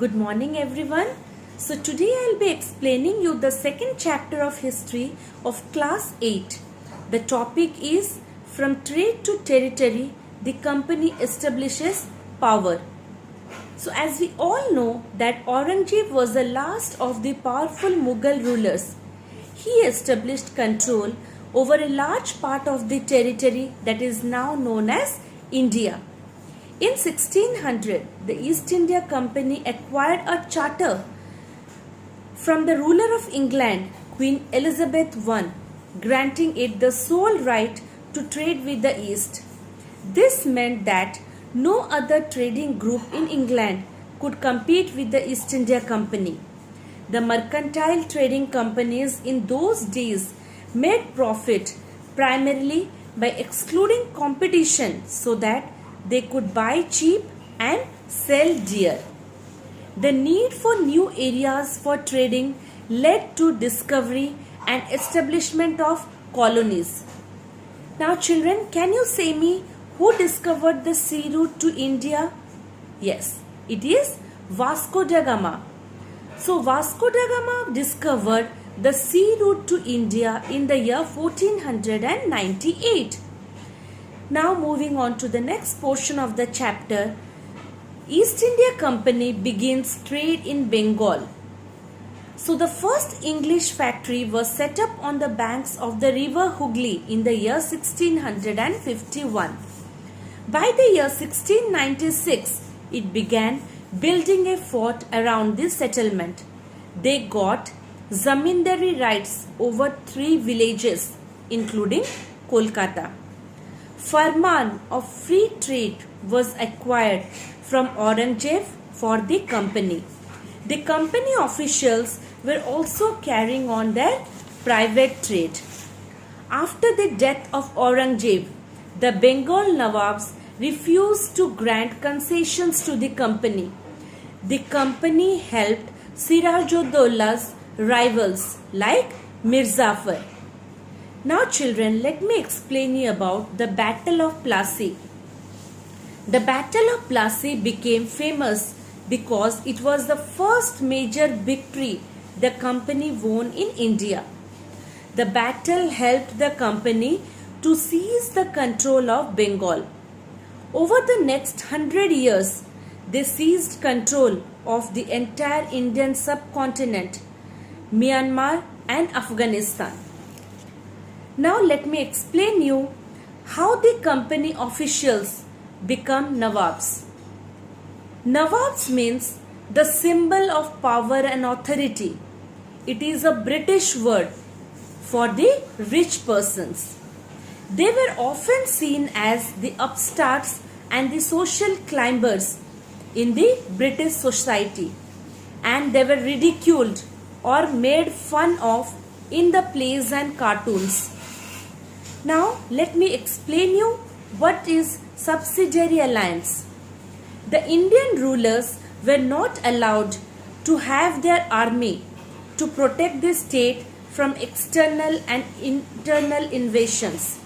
Good morning everyone. So today I'll be explaining you the second chapter of history of class 8. The topic is From Trade to Territory, the company establishes power. So as we all know that Aurangzeb was the last of the powerful Mughal rulers. He established control over a large part of the territory that is now known as India. In 1600, the East India Company acquired a charter from the ruler of England, Queen Elizabeth I, granting it the sole right to trade with the East. This meant that no other trading group in England could compete with the East India Company. The mercantile trading companies in those days made profit primarily by excluding competition so that they could buy cheap and sell dear. The need for new areas for trading led to discovery and establishment of colonies. Now children, can you say me who discovered the sea route to India? Yes, it is Vasco da Gama. So Vasco da Gama discovered the sea route to India in the year 1498. Now moving on to the next portion of the chapter, East India Company begins trade in Bengal. So the first English factory was set up on the banks of the river Hooghly in the year 1651. By the year 1696, it began building a fort around this settlement. They got zamindari rights over 3 villages including Kolkata. Farman of free trade was acquired from Aurangzeb for the company. The company officials were also carrying on their private trade. After the death of Aurangzeb, the Bengal Nawabs refused to grant concessions to the company. The company helped Sirajuddaullah's rivals like Mirzafar. Now children, let me explain you about the Battle of Plassey. The Battle of Plassey became famous because it was the first major victory the company won in India. The battle helped the company to seize the control of Bengal. Over the next 100 years, they seized control of the entire Indian subcontinent, Myanmar and Afghanistan. Now let me explain you how the company officials become Nawabs. Nawabs means the symbol of power and authority. It is a British word for the rich persons. They were often seen as the upstarts and the social climbers in the British society, and they were ridiculed or made fun of in the plays and cartoons. Now let me explain you what is subsidiary alliance. The Indian rulers were not allowed to have their army to protect the state from external and internal invasions.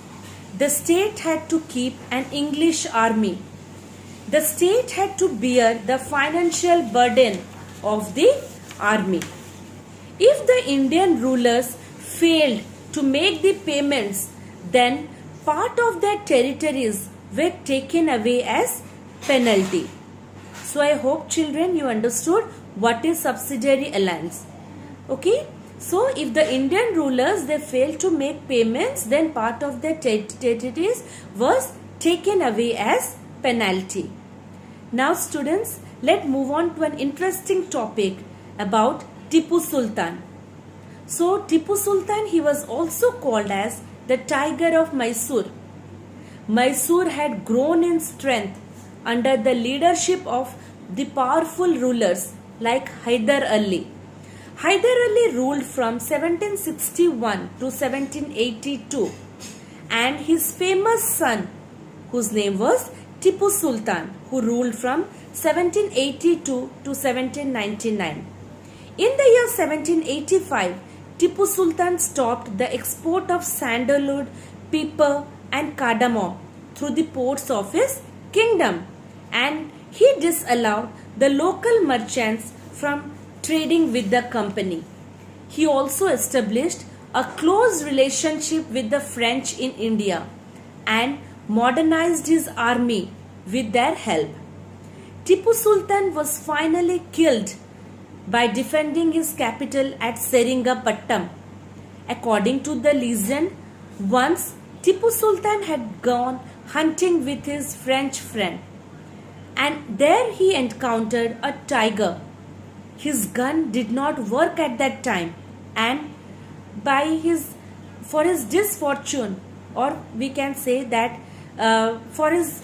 The state had to keep an English army. The state had to bear the financial burden of the army. If the Indian rulers failed to make the payments, then part of their territories were taken away as penalty. So I hope children you understood what is subsidiary alliance. Okay. So if the Indian rulers they failed to make payments, then part of their territories was taken away as penalty. Now students, let's move on to an interesting topic about Tipu Sultan. So Tipu Sultan, he was also called as the Tiger of Mysore. Mysore had grown in strength under the leadership of the powerful rulers like Hyder Ali. Hyder Ali ruled from 1761 to 1782, and his famous son, whose name was Tipu Sultan, who ruled from 1782 to 1799. In the year 1785, Tipu Sultan stopped the export of sandalwood, pepper and cardamom through the ports of his kingdom, and He disallowed the local merchants from trading with the company. He also established a close relationship with the French in India and modernized his army with their help. Tipu Sultan was finally killed by defending his capital at Seringapattam. According to the legend, once Tipu Sultan had gone hunting with his French friend, and there he encountered a tiger. His gun did not work at that time, and by his for his misfortune, or we can say that for his